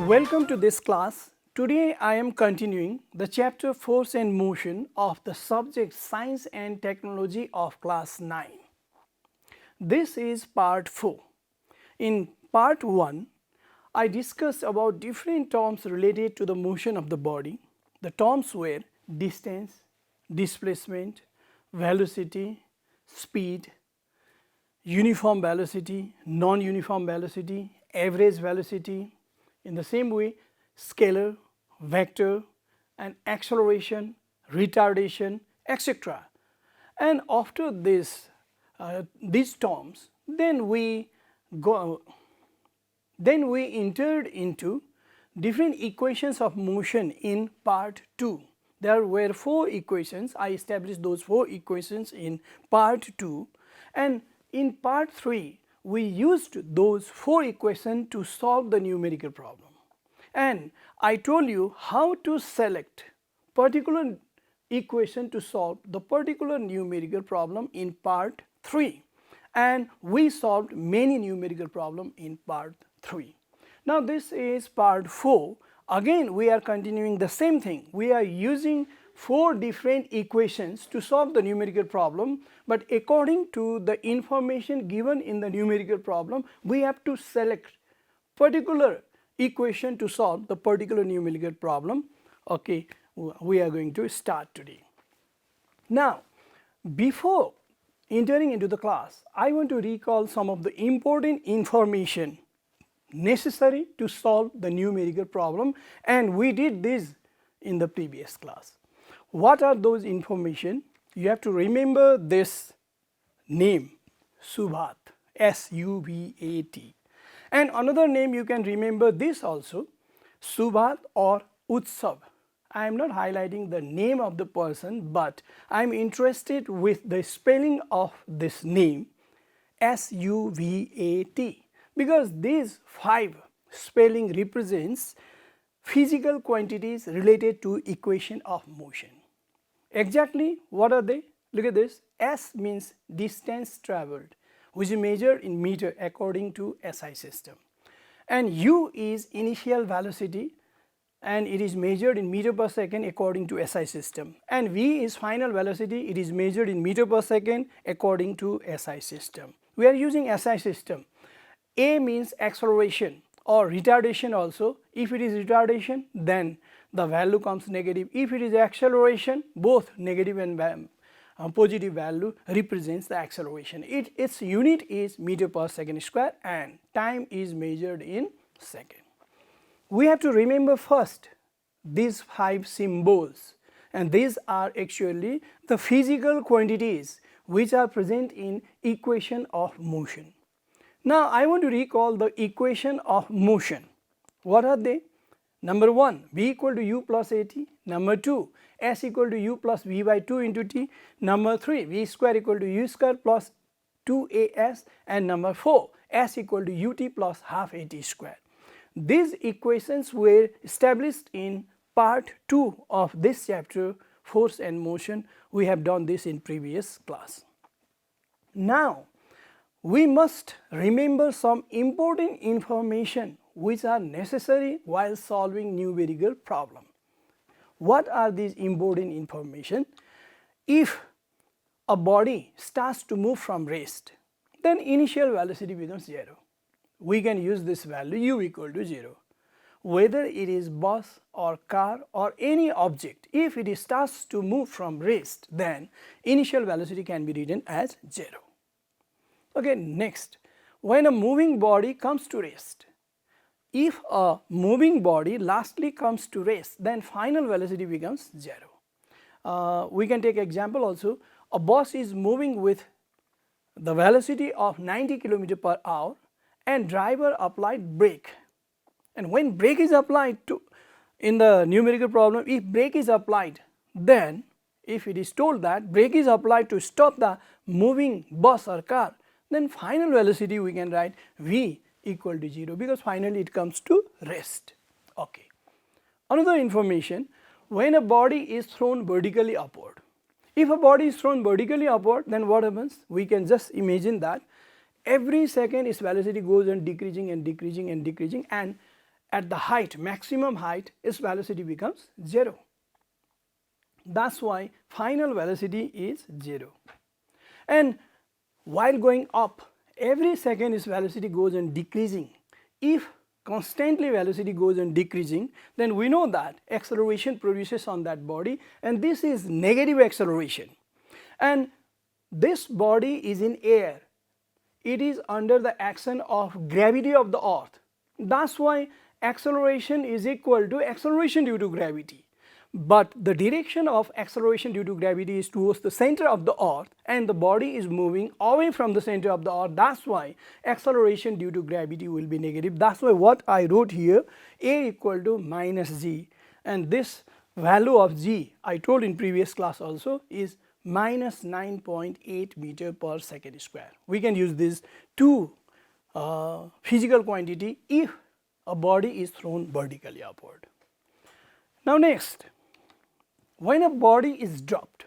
Welcome to this class. Today I am continuing the chapter Force and Motion of the subject Science and Technology of class 9. This is part 4. In part 1, I discussed about different terms related to the motion of the body. The terms were distance, displacement, velocity, speed, uniform velocity, non-uniform velocity, average velocity. In the same way, scalar, vector, and acceleration, retardation, etc. And after this, these terms, then we entered into different equations of motion in part 2. There were 4 equations. I established those 4 equations in part 2, and in part 3 we used those 4 equations to solve the numerical problem. And I told you how to select particular equation to solve the particular numerical problem in part 3, and we solved many numerical problems in part 3. Now this is part 4. Again we are continuing the same thing. We are using 4 different equations to solve the numerical problem, but according to the information given in the numerical problem, we have to select particular equation to solve the particular numerical problem. Okay, we are going to start today. Now, before entering into the class, I want to recall some of the important information necessary to solve the numerical problem, and we did this in the previous class. What are those information? You have to remember this name, Subhat, S-U-B-A-T. And another name you can remember this also, Subhat or Utsav. I am not highlighting the name of the person, but I am interested with the spelling of this name, S-U-V-A-T, because these 5 spelling represents physical quantities related to equation of motion. Exactly what are they? Look at this. S means distance traveled, which is measured in meter according to SI system. And U is initial velocity, and it is measured in meter per second according to SI system. And V is final velocity, it is measured in meter per second according to SI system. We are using SI system. A means acceleration or retardation also. If it is retardation, then the value comes negative. If it is acceleration, both negative and positive value represents the acceleration. Its unit is meter per second square, and time is measured in second. We have to remember first these 5 symbols, and these are actually the physical quantities which are present in equation of motion. Now I want to recall the equation of motion. What are they? Number 1, V equal to U plus AT. Number 2, S equal to U plus V by 2 into T. Number 3, V square equal to U square plus 2AS. And number 4, S equal to UT plus half AT square. These equations were established in part 2 of this chapter, Force and Motion. We have done this in previous class. Now we must remember some important information which are necessary while solving numerical problem. What are these important information? If a body starts to move from rest, then initial velocity becomes 0. We can use this value U equal to 0. Whether it is bus or car or any object, if it starts to move from rest, then initial velocity can be written as 0. Okay, next, when a moving body comes to rest, if a moving body lastly comes to rest, then final velocity becomes 0. We can take example also. A bus is moving with the velocity of 90 km per hour, and driver applied brake. And when brake is applied to, in the numerical problem, if brake is applied, then if it is told that brake is applied to stop the moving bus or car, then final velocity we can write V equal to 0, because finally it comes to rest. Okay. Another information, when a body is thrown vertically upward. If a body is thrown vertically upward, then what happens? We can just imagine that every second its velocity goes on decreasing and decreasing and decreasing, and at the height, maximum height, its velocity becomes 0. That's why final velocity is 0. And while going up, every second its velocity goes on decreasing. If constantly velocity goes on decreasing, then we know that acceleration produces on that body, and this is negative acceleration. And this body is in air. It is under the action of gravity of the earth. That's why acceleration is equal to acceleration due to gravity. But the direction of acceleration due to gravity is towards the center of the earth, and the body is moving away from the center of the earth. That's why acceleration due to gravity will be negative. That's why what I wrote here, A equal to minus g, and this value of g I told in previous class also is minus 9.8 meter per second square. We can use these two physical quantity if a body is thrown vertically upward. Now next, when a body is dropped,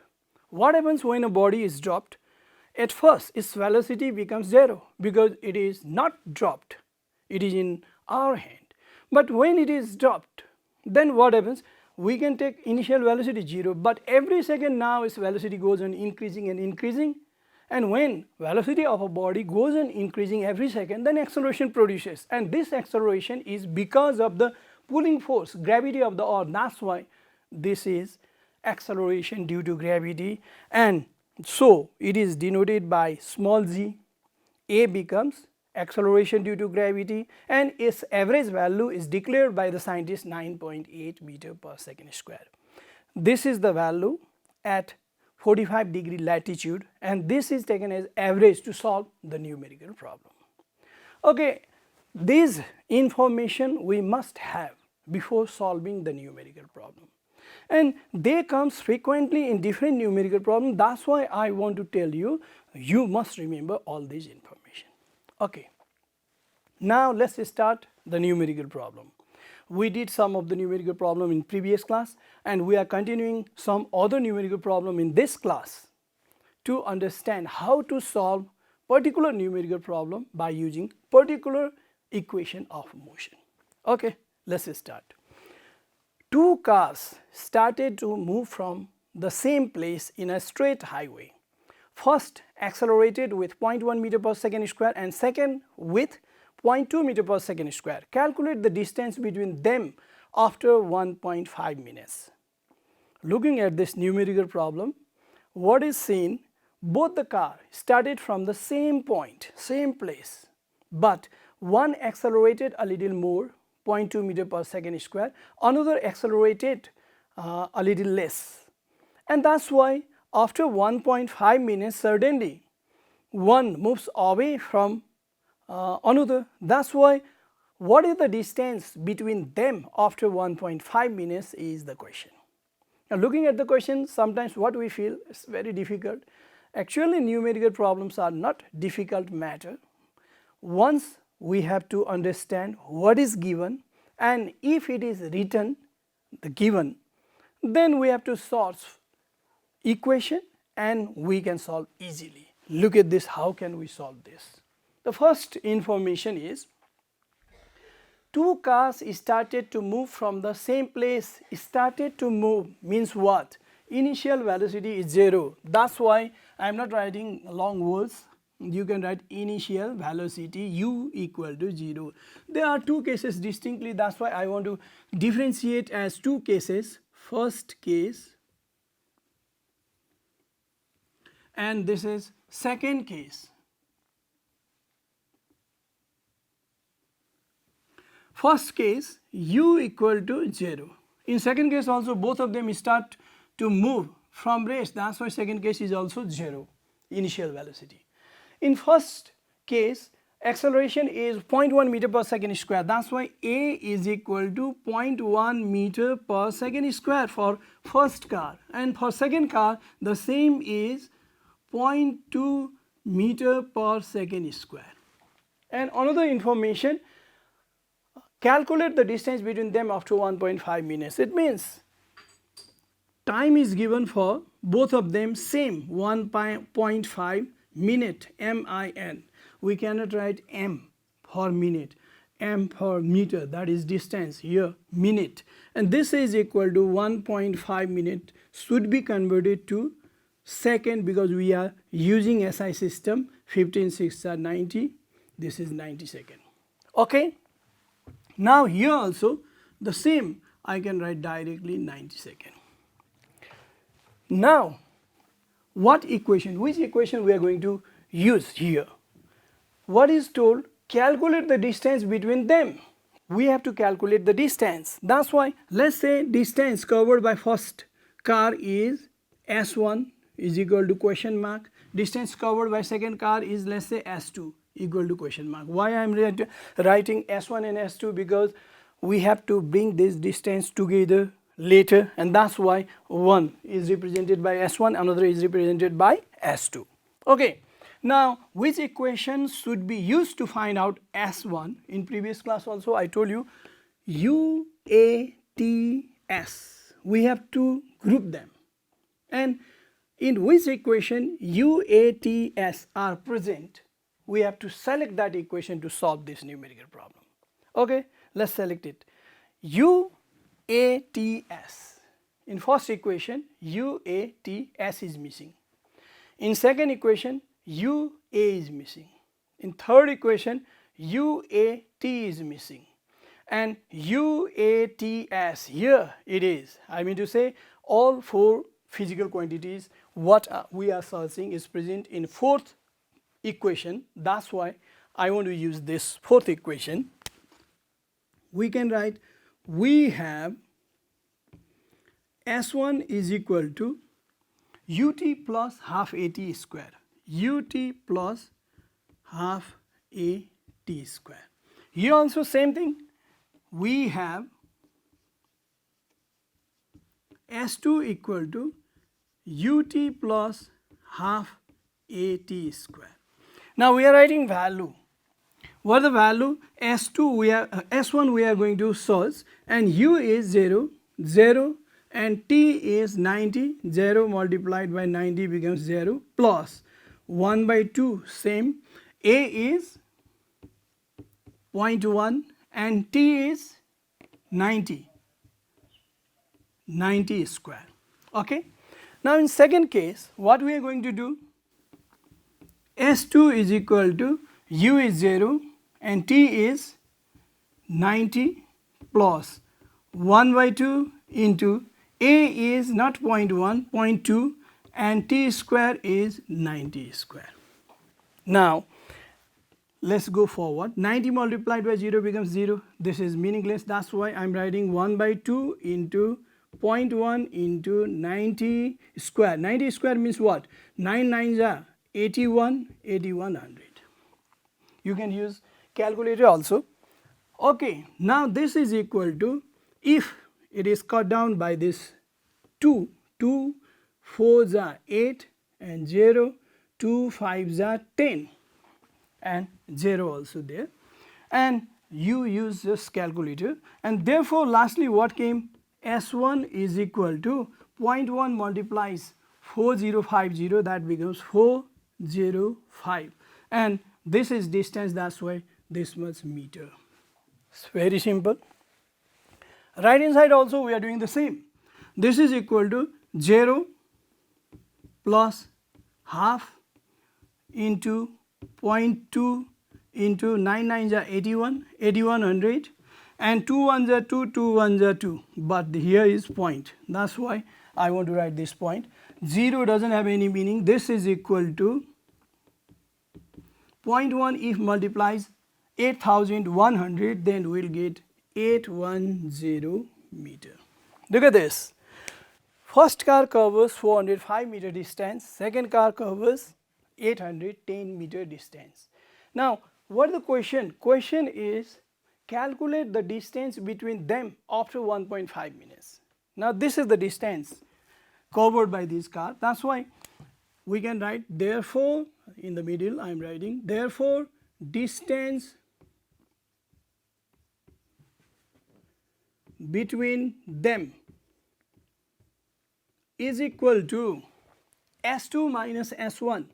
what happens when a body is dropped? At first its velocity becomes 0 because it is not dropped, it is in our hand. But when it is dropped, then what happens? We can take initial velocity 0, but every second now its velocity goes on increasing and increasing, and when velocity of a body goes on increasing every second, then acceleration produces, and this acceleration is because of the pulling force, gravity of the earth. That's why this is acceleration due to gravity, and so it is denoted by small g. A becomes acceleration due to gravity, and its average value is declared by the scientist 9.8 meter per second square. This is the value at 45-degree latitude, and this is taken as average to solve the numerical problem. Okay, this information we must have before solving the numerical problem, and they comes frequently in different numerical problems. That's why I want to tell you, you must remember all this information. Okay, now let's start the numerical problem. We did some of the numerical problem in previous class, and we are continuing some other numerical problem in this class to understand how to solve particular numerical problem by using particular equation of motion. Okay, let's start. Two cars started to move from the same place in a straight highway. First accelerated with 0.1 meter per second square and second with 0.2 meter per second square. Calculate the distance between them after 1.5 minutes. Looking at this numerical problem, what is seen, both the car started from the same point, same place, but one accelerated a little more, 0.2 meter per second square, another accelerated a little less, and that's why after 1.5 minutes suddenly one moves away from another. That's why what is the distance between them after 1.5 minutes is the question. Now looking at the question, sometimes what we feel is very difficult. Actually numerical problems are not difficult matter. Once we have to understand what is given, and if it is written the given, then we have to solve equation and we can solve easily. Look at this, how can we solve this? The first information is two cars started to move from the same place. Started to move means what? Initial velocity is 0. That's why I am not writing long words. You can write initial velocity u equal to 0. There are two cases distinctly. That's why I want to differentiate as two cases. First case and this is second case. First case u equal to 0. In second case also both of them start to move from rest. That's why second case is also 0 initial velocity. In first case acceleration is 0.1 meter per second square. That's why A is equal to 0.1 meter per second square for first car, and for second car the same is 0.2 meter per second square. And another information, calculate the distance between them after 1.5 minutes. It means time is given for both of them same 1.5 minute, min. We cannot write m for minute. m per meter, that is distance here, minute, and this is equal to 1.5 minute should be converted to second because we are using SI system. 15 6 are 90, this is 90 second. Okay. Now here also the same, I can write directly 90 second. Now what equation, which equation we are going to use here? What is told? Calculate the distance between them. We have to calculate the distance. That's why let's say distance covered by first car is S1 is equal to question mark. Distance covered by second car is, let's say, S2 equal to question mark. Why I am writing S1 and S2? Because we have to bring this distance together later, and that's why one is represented by S1, another is represented by S2. Okay. Now which equation should be used to find out S1? In previous class also I told you UATS. We have to group them, and in which equation UATS are present, we have to select that equation to solve this numerical problem. Okay, let's select it. UATS. In first equation UATS is missing. In second equation UA is missing. In third equation UAT is missing, and UATS here it is. I mean to say all four physical quantities what we are searching is present in fourth equation. That's why I want to use this fourth equation. We can write, we have S1 is equal to UT plus half AT square. UT plus half AT square. Here also same thing. We have S2 equal to UT plus half AT square. Now we are writing value. What the value? S2 we are S1 we are going to search, and U is 0, 0, and T is 90. 0 multiplied by 90 becomes 0 plus 1 by 2 same. A is 0.1 and T is 90 square. Okay. Now in second case what we are going to do? S2 is equal to U is 0 and T is 90 plus 1 by 2 into A is not 0.1, 0.2, and T square is 90 square. Now let's go forward. 90 multiplied by 0 becomes 0. This is meaningless. That's why I'm writing 1 by 2 into 0.1 into 90 square. 90 square means what? 9 nines are 8100. You can use calculator also. Okay, now this is equal to, if it is cut down by this 2, 2 4s are 8 and 0, 2 5s are 10 and 0 also there, and you use this calculator, and therefore lastly what came? S1 is equal to 0.1 multiplies 4050, that becomes 405, and this is distance, that's why this much meter. It's very simple. Right hand side also we are doing the same. This is equal to 0 plus half into 0.2 into 9 nines are 8100, and 2 1s are 2, 2 1s are 2, but here is point, that's why I want to write this point. 0 doesn't have any meaning. This is equal to 0.1 if multiplies 8100, then we will get 810 meter. Look at this. First car covers 405 meter distance, second car covers 810 meter distance. Now what is the question? Question is calculate the distance between them after 1.5 minutes. Now this is the distance covered by this car, that's why we can write, therefore in the middle I am writing, therefore distance between them is equal to S2 minus S1.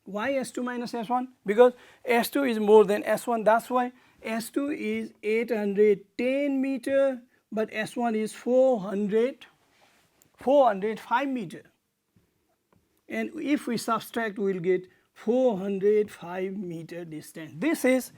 Why S2 minus S1? Because S2 is more than S1, that's why S2 is 810 meter, but S1 is 405 meter. And if we subtract, we will get 405 meter distance. This is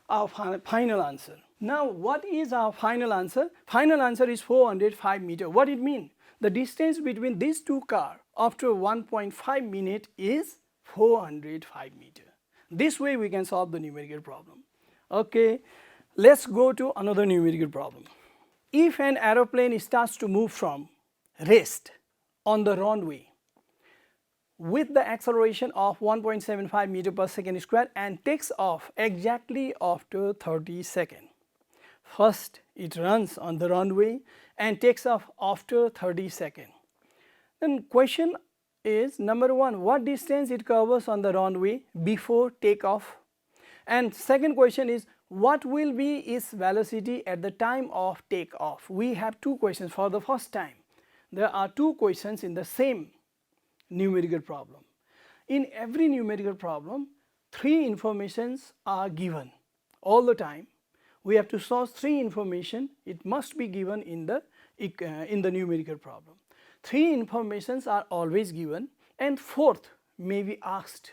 our final answer. Now, what is our final answer? Final answer is 405 meter. What it means? The distance between these two cars after 1.5 minute is 405 meter. This way we can solve the numerical problem. Okay, let's go to another numerical problem. If an aeroplane starts to move from rest on the runway with the acceleration of 1.75 meter per second square and takes off exactly after 30 seconds. First, it runs on the runway and takes off after 30 seconds. Then question is, number one, what distance it covers on the runway before takeoff? And second question is, what will be its velocity at the time of takeoff? We have two questions for the first time. There are two questions in the same numerical problem. In every numerical problem, three informations are given all the time. We have to source three information. It must be given in the numerical problem. Three informations are always given, and fourth may be asked.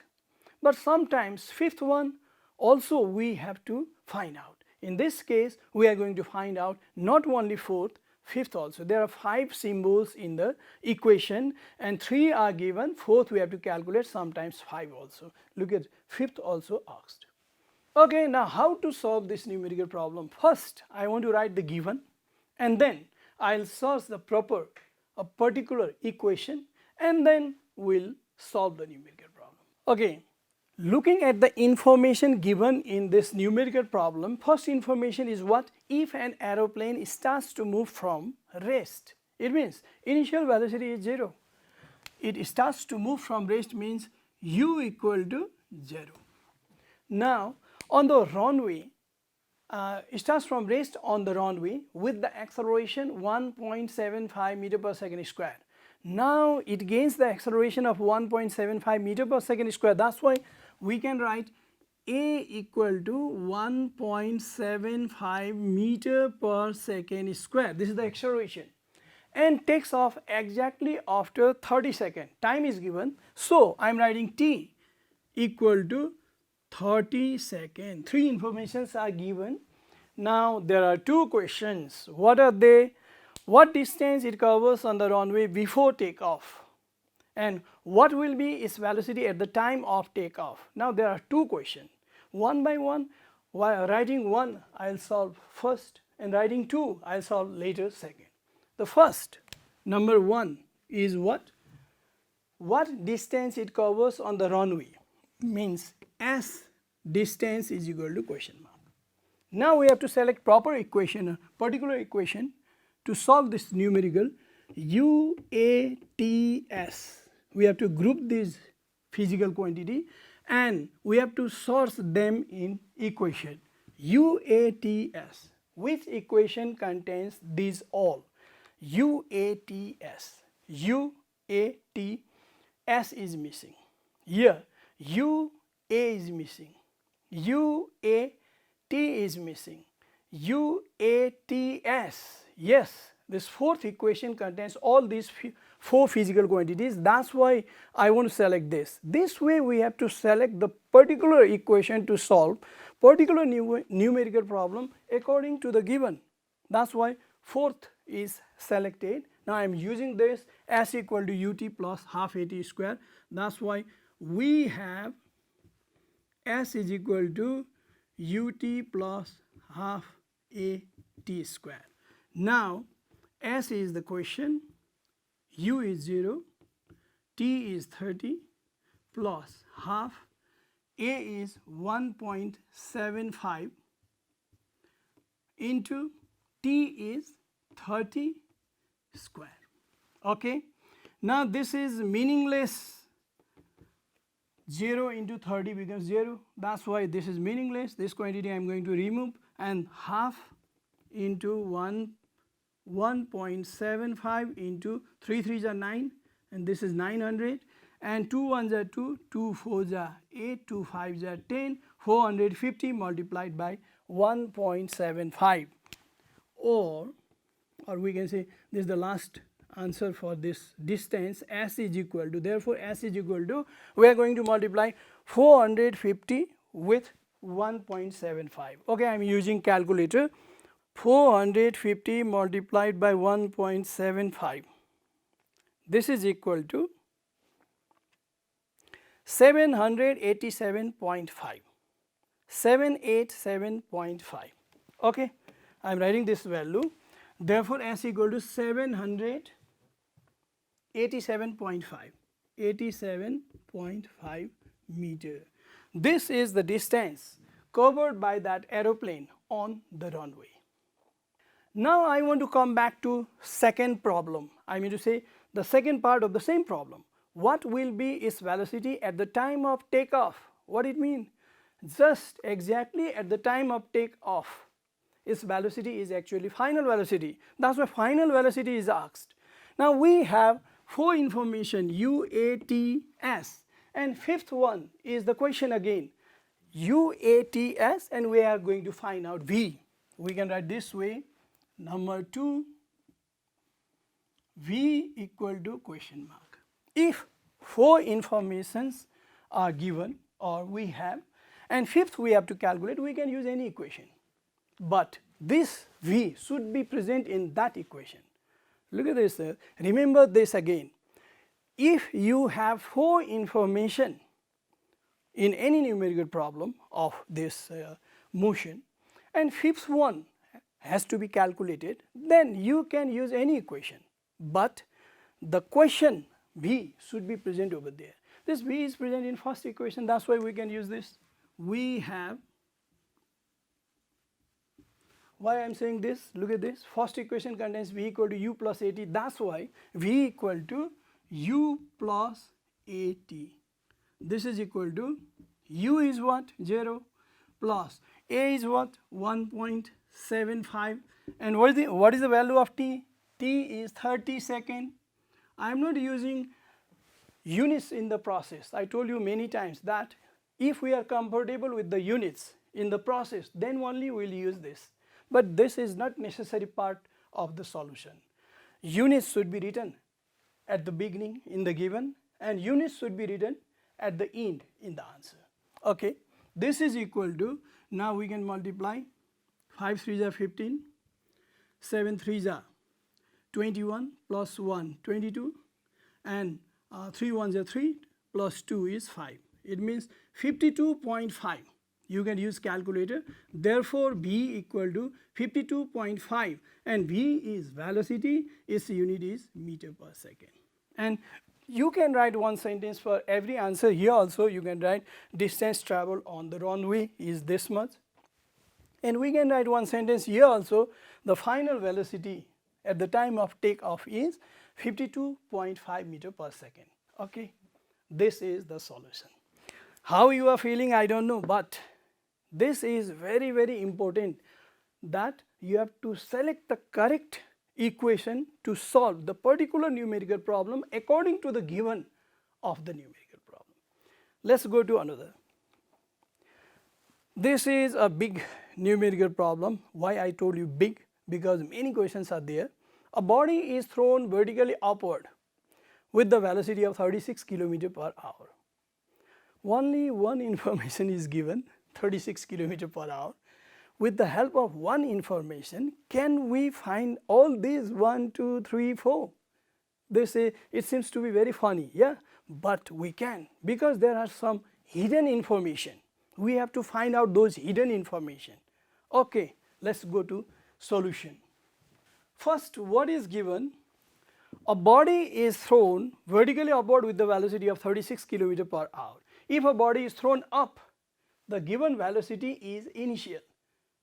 But sometimes fifth one also we have to find out. In this case, we are going to find out not only fourth, fifth also. There are 5 symbols in the equation and 3 are given. Fourth we have to calculate, sometimes 5 also. Look at fifth also asked. Okay, now how to solve this numerical problem? First, I want to write the given, and then I will source the a particular equation, and then we'll solve the numerical problem. Okay, looking at the information given in this numerical problem, first information is what? If an aeroplane starts to move from rest, it means initial velocity is 0. It starts to move from rest means u equal to 0. Now, on the runway, it starts from rest on the runway with the acceleration 1.75 meter per second square. Now it gains the acceleration of 1.75 meter per second square. That's why we can write a equal to 1.75 meter per second square. This is the acceleration, and takes off exactly after 30 seconds. Time is given, so I am writing t equal to 30 seconds. Three informations are given. Now there are two questions. What are they? What distance it covers on the runway before takeoff, and what will be its velocity at the time of takeoff? Now there are two questions. One by one, while writing one I will solve first, and writing two I will solve later second. The first, number one, is what? What distance it covers on the runway, means S distance is equal to question mark. Now we have to select proper equation, a particular equation to solve this numerical UATS. We have to group these physical quantity and we have to source them in equation UATS. Which equation contains these all? UATS. UATS is missing. Here UA is missing. UAT is missing. UATS. Yes, this fourth equation contains all these four physical quantities. That's why I want to select this. This way we have to select the particular equation to solve particular numerical problem according to the given. That's why fourth is selected. Now I am using this S equal to UT plus half AT square. That's why we have S is equal to UT plus half AT square. Now S is the question, U is 0, T is 30 plus half, A is 1.75 into T is 30 square. Okay. Now this is meaningless. 0 into 30 becomes 0. That's why this is meaningless. This quantity I am going to remove, and half into 1.75 into 3 3s are 9, and this is 900, and 2 1s are 2, 2 4s are 8, 2 5s are 10, 450 multiplied by 1.75, or we can say this is the last answer for this distance. S is equal to, therefore S is equal to, we are going to multiply 450 with 1.75. okay, I am using calculator. 450 multiplied by 1.75, this is equal to 787.5, 787.5. okay, I am writing this value. Therefore S equal to 787.5, 87.5 meter. This is the distance covered by that aeroplane on the runway. Now I want to come back to second problem. I mean to say the second part of the same problem. What will be its velocity at the time of takeoff? What it mean? Just exactly at the time of takeoff, its velocity is actually final velocity. That's why final velocity is asked. Now we have four information, U, A, T, S, and fifth one is the question again, U, A, T, S, and we are going to find out V. We can write this way, number 2, V equal to question mark. If four informations are given or we have, and fifth we have to calculate, we can use any equation. But this V should be present in that equation. Look at this, remember this again. If you have four information in any numerical problem of this motion, and fifth one has to be calculated, then you can use any equation. But the question V should be present over there. This V is present in first equation, that's why we can use this. We have, why I am saying this, look at this, first equation contains V equal to U plus AT, that's why V equal to U plus AT. This is equal to U is what? 0 plus A is what? 1.75, and what is the value of T? T is 30 seconds. I am not using units in the process. I told you many times that if we are comfortable with the units in the process, then only we will use this. But this is not necessary part of the solution. Units should be written at the beginning in the given, and units should be written at the end in the answer. Okay, this is equal to, now we can multiply 5 3s are 15, 7 3s are 21 plus 1 22, and 3 1s are 3 plus 2 is 5. It means 52.5. You can use calculator. Therefore B equal to 52.5, and V is velocity, its unit is meter per second. And you can write one sentence for every answer. Here also you can write distance traveled on the runway is this much, and we can write one sentence here also, the final velocity at the time of takeoff is 52.5 meter per second. Okay, this is the solution. How you are feeling, I don't know, but this is very, very important that you have to select the correct equation to solve the particular numerical problem according to the given of the numerical problem. Let's go to another. This is a big numerical problem. Why I told you big? Because many questions are there. A body is thrown vertically upward with the velocity of 36 km per hour. Only one information is given, 36 km per hour. With the help of one information, can we find all these 1, 2, 3, 4? They say it seems to be very funny, yeah, but we can, because there are some hidden information. We have to find out those hidden information. Okay, let's go to solution. First, what is given? A body is thrown vertically upward with the velocity of 36 km per hour. If a body is thrown up, the given velocity is initial,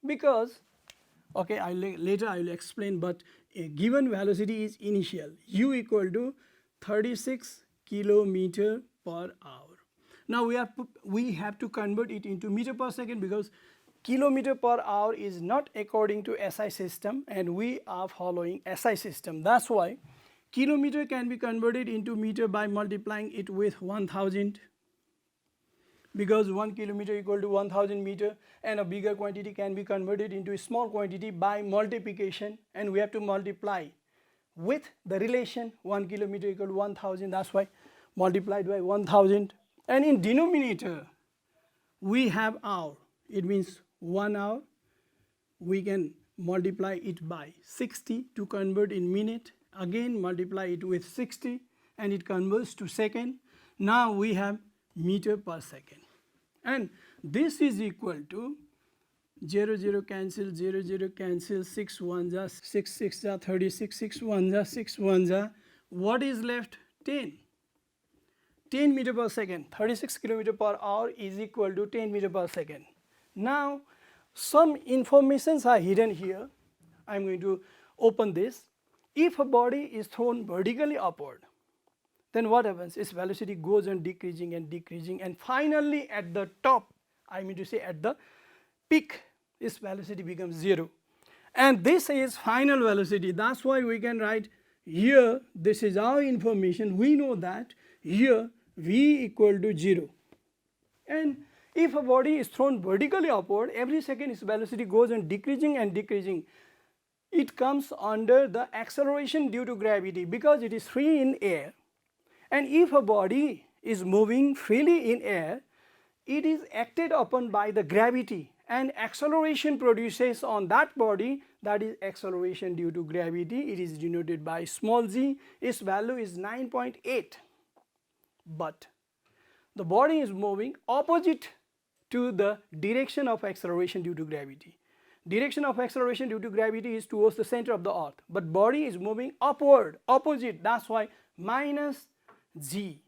because, okay, later I will explain, but a given velocity is initial, U equal to 36 km per hour. Now we have to convert it into meter per second, because kilometer per hour is not according to SI system, and we are following SI system. That's why kilometer can be converted into meter by multiplying it with 1000. because 1 kilometer equal to 1000 meter, and a bigger quantity can be converted into a small quantity by multiplication, and we have to multiply with the relation 1 kilometer equal to 1000, that's why multiplied by 1000, and in denominator we have hour, it means 1 hour, we can multiply it by 60 to convert in minute, again multiply it with 60 and it converts to second. Now we have meter per second, and this is equal to 0 0 cancel, 0 0 cancel, 6 1 ja 6 6 ja 36, 6 1 ja 6 1 ja, what is left? 10 meter per second. 36 kilometer per hour is equal to 10 meter per second. Now some informations are hidden here. I am going to open this. If a body is thrown vertically upward, then what happens? Its velocity goes on decreasing and decreasing, and finally at the top, I mean to say at the peak, its velocity becomes 0. And this is final velocity. That's why we can write here, this is our information. We know that here v equal to 0. And if a body is thrown vertically upward, every second its velocity goes on decreasing and decreasing. It comes under the acceleration due to gravity because it is free in air. And if a body is moving freely in air, it is acted upon by the gravity, and acceleration produces on that body, that is acceleration due to gravity. It is denoted by small g. Its value is 9.8. But the body is moving opposite to the direction of acceleration due to gravity. Direction of acceleration due to gravity is towards the center of the earth, but body is moving upward, opposite. That's why minus g.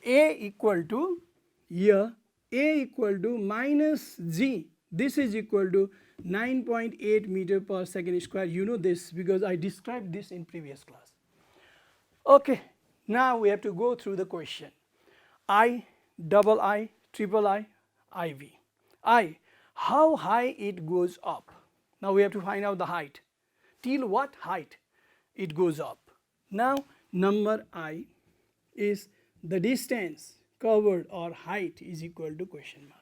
A equal to, here A equal to minus g. This is equal to 9.8 meter per second square. You know this because I described this in previous class. Okay, now we have to go through the question. I, double I, triple I, IV. I, how high it goes up. Now we have to find out the height. Till what height it goes up. Now number I is the distance covered or height is equal to question mark.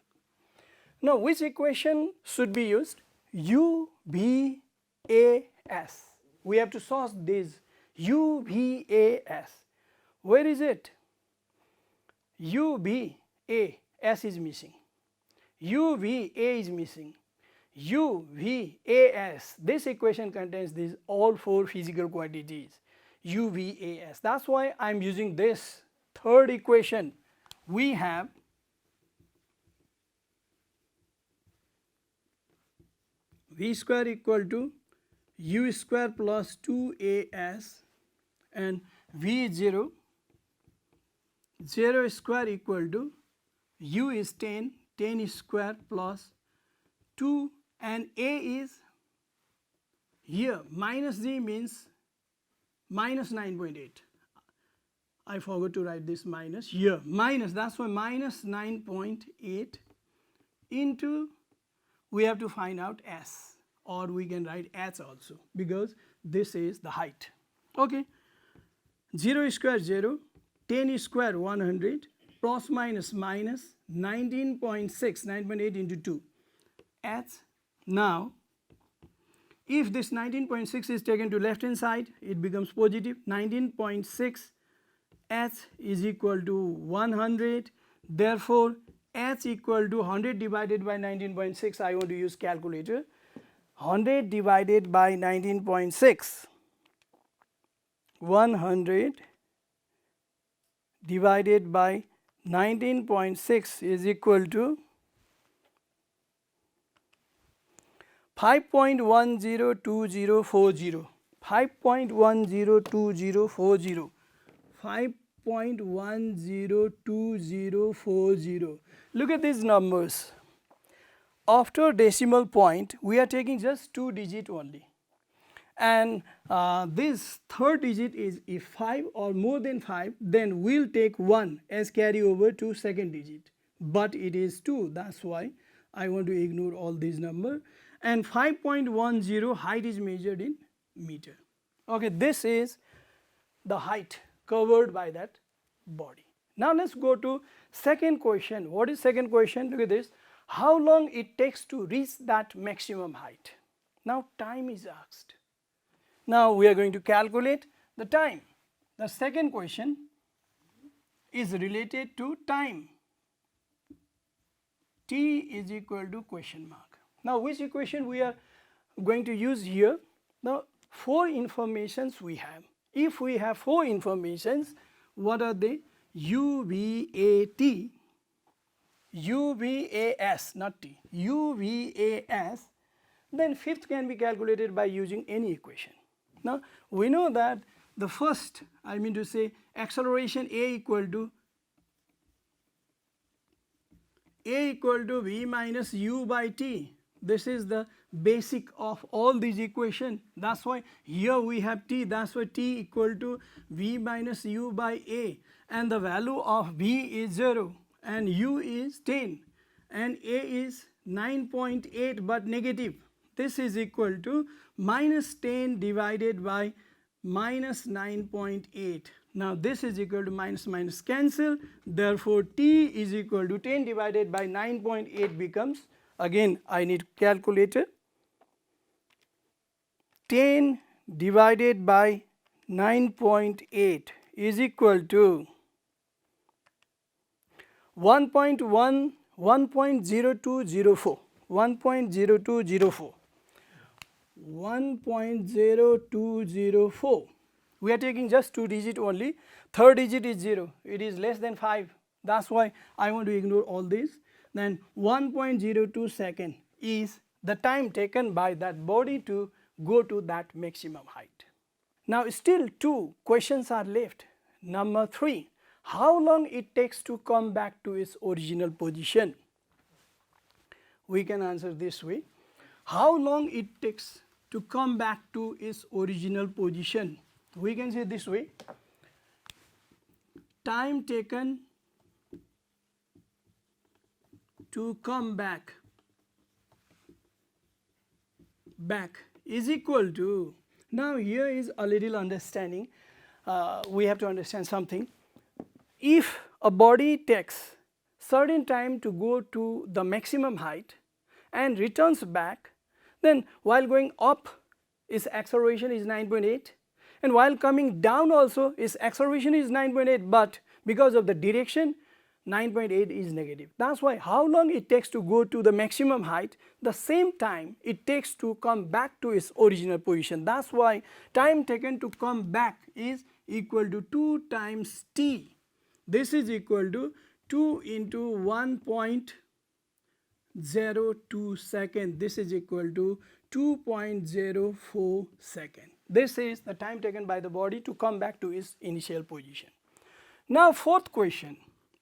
Now which equation should be used? U, V, A, S. We have to solve this. U, V, A, S. Where is it? U, V, A, S is missing. U, V, A is missing. U, V, A, S. This equation contains these all four physical quantities. U, V, A, S. That's why I am using this third equation. We have V square equal to U square plus 2AS, and V is 0. 0 square equal to U is 10, 10 square plus 2, and A is here minus Z means minus 9.8. I forgot to write this minus here, minus, that's why minus 9.8 into, we have to find out S, or we can write H also because this is the height. Okay, 0 square 0, 10 square 100, plus minus minus 19.6, 9.8 into 2, H. Now if this 19.6 is taken to left hand side, it becomes positive. 19.6 H is equal to 100. Therefore H equal to 100 divided by 19.6. I want to use calculator. 100 divided by 19.6. 100 divided by 19.6 is equal to 5.102040. 5.102040. 5.102040. Look at these numbers. After decimal point, we are taking just 2 digits only. And this third digit is if 5 or more than 5, then we'll take 1 as carry over to second digit. But it is 2, that's why I want to ignore all these numbers. And 5.10 height is measured in meter. Okay, this is the height covered by that body. Now let's go to second question. What is second question? Look at this. How long it takes to reach that maximum height? Now time is asked. Now we are going to calculate the time. The second question is related to time. T is equal to question mark. Now which equation we are going to use here? Now 4 informations we have. If we have 4 informations, what are they? U, V, A, T, U, V, A, S, not T, U, V, A, S, then fifth can be calculated by using any equation. Now we know that the first, I mean to say, acceleration A equal to V minus U by T. This is the basic of all these equations. That's why here we have T, that's why T equal to V minus U by A, and the value of V is 0 and U is 10 and A is 9.8 but negative. This is equal to minus 10 divided by minus 9.8. Now this is equal to minus minus cancel, therefore T is equal to 10 divided by 9.8 becomes, again I need calculator, 10 divided by 9.8 is equal to 1.0204, 1.0204. We are taking just 2 digit only, third digit is 0, it is less than 5, that's why I want to ignore all this. Then 1.02 second is the time taken by that body to go to that maximum height. Now still 2 questions are left. Number 3, how long it takes to come back to its original position? We can answer this way. How long it takes to come back to its original position? We can say this way. Time taken to come back is equal to, now here is a little understanding, we have to understand something. If a body takes certain time to go to the maximum height and returns back, then while going up its acceleration is 9.8 and while coming down also its acceleration is 9.8, but because of the direction 9.8 is negative. That's why how long it takes to go to the maximum height, the same time it takes to come back to its original position. That's why time taken to come back is equal to 2 times t. This is equal to 2 into 1.02 second. This is equal to 2.04 second. This is the time taken by the body to come back to its initial position. Now fourth question.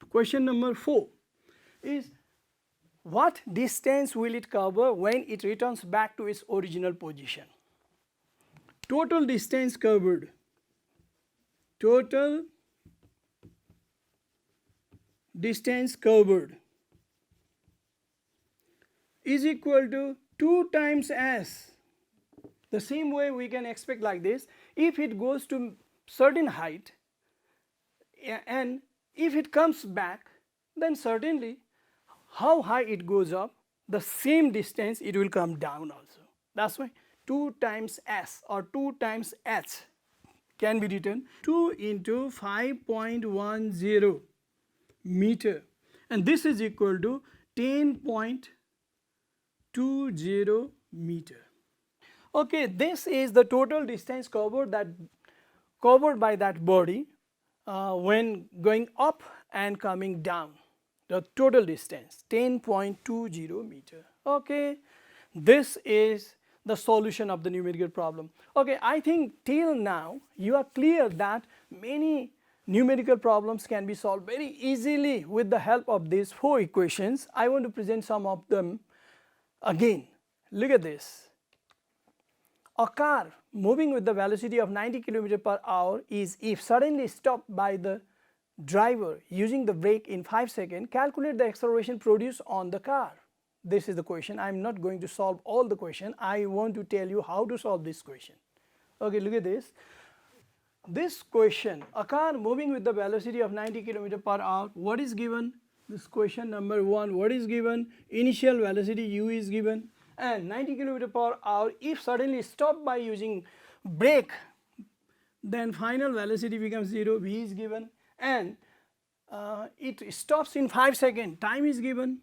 Question number 4 is, what distance will it cover when it returns back to its original position? Total distance covered. Total distance covered is equal to 2 times s. The same way we can expect like this. If it goes to certain height and if it comes back, then certainly how high it goes up, the same distance it will come down also. That's why 2 times s or 2 times h can be written 2 into 5.10 meter, and this is equal to 10.20 meter. Okay, this is the total distance covered by that body when going up and coming down. The total distance 10.20 meter. Okay, this is the solution of the numerical problem. Okay, I think till now you are clear that many numerical problems can be solved very easily with the help of these 4 equations. I want to present some of them again. Look at this. A car moving with the velocity of 90 km per hour is, if suddenly stopped by the driver using the brake in 5 seconds, calculate the acceleration produced on the car. This is the question. I am not going to solve all the question. I want to tell you how to solve this question. Okay, look at this. this question, a car moving with the velocity of 90 km per hour, what is given? This question number 1, what is given? Initial velocity u is given, and 90 km per hour, if suddenly stopped by using brake, then final velocity becomes 0, v is given, and it stops in 5 seconds, time is given,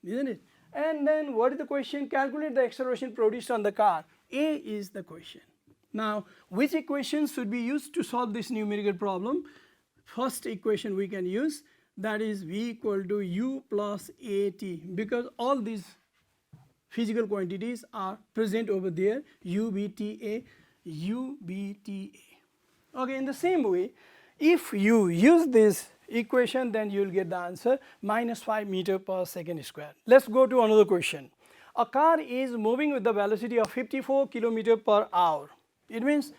isn't it? And then what is the question? Calculate the acceleration produced on the car. A is the question. Now, which equation should be used to solve this numerical problem? First equation we can use, that is v equal to u plus at, because all these physical quantities are present over there, u, b, t, a, u, b, t, a. Okay, in the same way, if you use this equation, then you will get the answer minus 5 meter per second square. Let's go to another question. A car is moving with the velocity of 54 km per hour. It means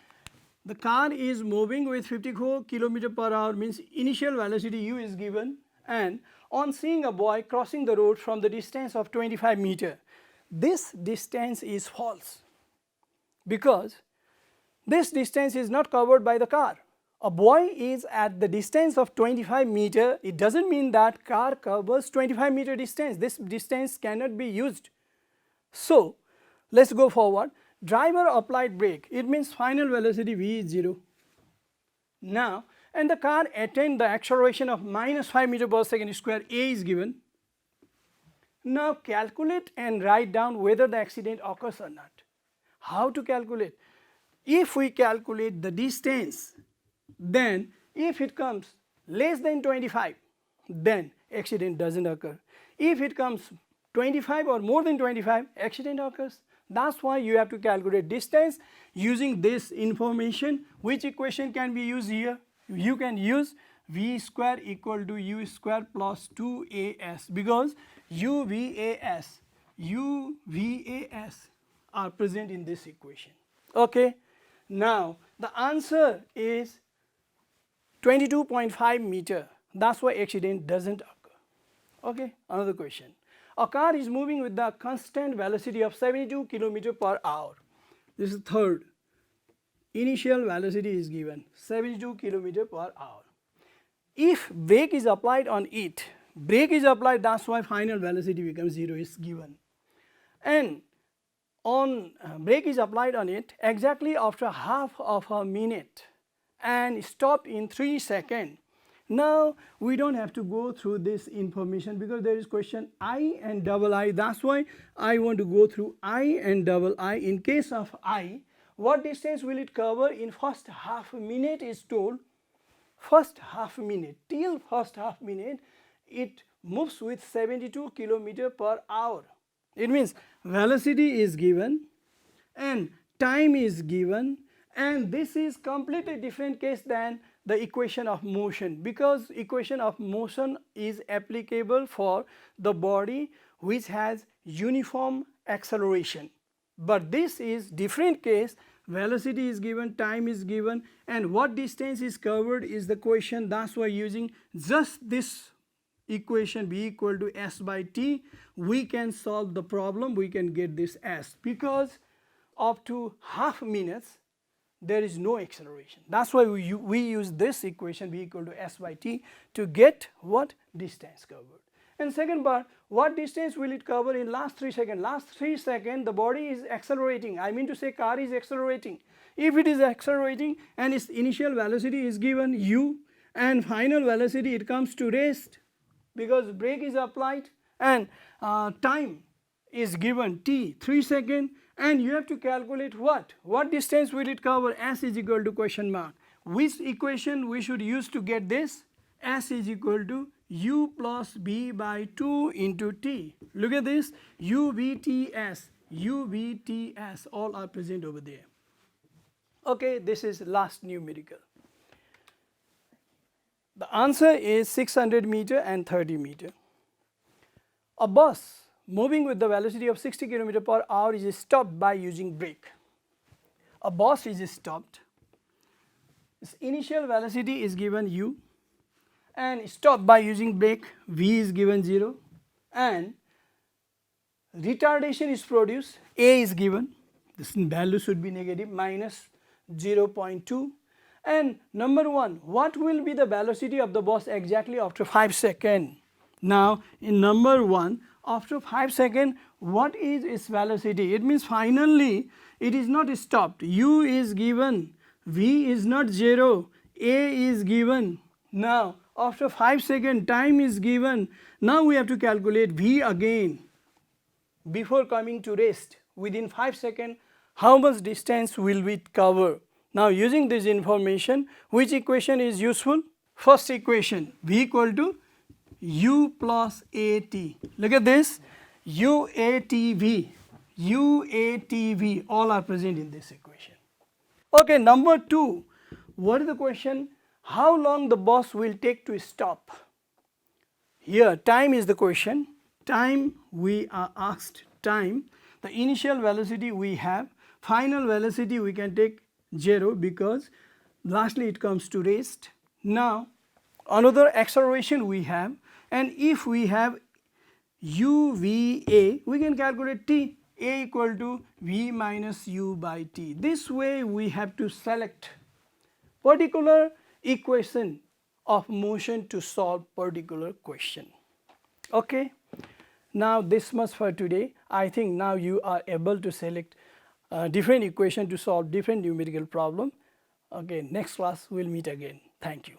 the car is moving with 54 km per hour, means initial velocity u is given, and on seeing a boy crossing the road from the distance of 25 meter, this distance is false because this distance is not covered by the car. A boy is at the distance of 25 meter, it does not mean that car covers 25 meter distance, this distance cannot be used. So, let us go forward. Driver applied brake, it means final velocity v is 0. Now, and the car attained the acceleration of minus 5 meter per second square, a is given. Now, calculate and write down whether the accident occurs or not. How to calculate? If we calculate the distance, then if it comes less than 25, then accident does not occur. If it comes 25 or more than 25, accident occurs. That is why you have to calculate distance using this information. Which equation can be used here? You can use v square equal to u square plus 2as, because uvas are present in this equation. Okay. Now, the answer is 22.5 meter. That is why accident does not occur. Okay. Another question. A car is moving with the constant velocity of 72 km per hour. This is third. Initial velocity is given 72 km per hour. If brake is applied on it, brake is applied, that is why final velocity becomes 0 is given. And on brake is applied on it exactly after half of a minute and stopped in 3 seconds. Now, we do not have to go through this information because there is question I and double I. That is why I want to go through I and double I. In case of I, what distance will it cover in first half minute is told. First half minute, till first half minute, it moves with 72 km per hour. It means velocity is given and time is given, and this is completely different case than the equation of motion, because equation of motion is applicable for the body which has uniform acceleration. But this is different case, velocity is given, time is given, and what distance is covered is the question. That is why using just this equation b equal to s by t, we can solve the problem, we can get this s, because up to half minutes there is no acceleration. That is why we use this equation b equal to s by t to get what distance covered. And second part, what distance will it cover in last 3 seconds? Last 3 seconds the body is accelerating, I mean to say car is accelerating. If it is accelerating and its initial velocity is given u and final velocity it comes to rest because brake is applied, and time is given t 3 seconds, and you have to calculate what distance will it cover? S is equal to question mark. Which equation we should use to get this? S is equal to u plus b by 2 into t. Look at this, u, v, t, s, u, v, t, s, all are present over there. Okay, this is last numerical. The answer is 600 meter and 30 meter. A bus moving with the velocity of 60 km per hour is stopped by using brake. A bus is stopped. Its initial velocity is given u and stopped by using brake, v is given 0, and retardation is produced, a is given, this value should be negative minus 0.2, And number 1, what will be the velocity of the bus exactly after 5 seconds? Now in number 1, after 5 seconds, what is its velocity? It means finally it is not stopped. U is given, V is not 0, A is given. Now after 5 seconds time is given. Now we have to calculate V again before coming to rest. Within 5 seconds, how much distance will we cover? Now using this information, which equation is useful? First equation, V equal to U plus AT. Look at this, UATV, UATV, all are present in this equation. Okay, number 2, what is the question? How long the bus will take to stop? Here time is the question. Time, we are asked time. The initial velocity we have, final velocity we can take 0 because lastly it comes to rest. Now another acceleration we have, and if we have UVA, we can calculate T, A equal to V minus U by T. This way we have to select particular equation of motion to solve particular question. Okay, now this much for today. I think now you are able to select different equation to solve different numerical problem. Okay, next class we'll meet again. Thank you.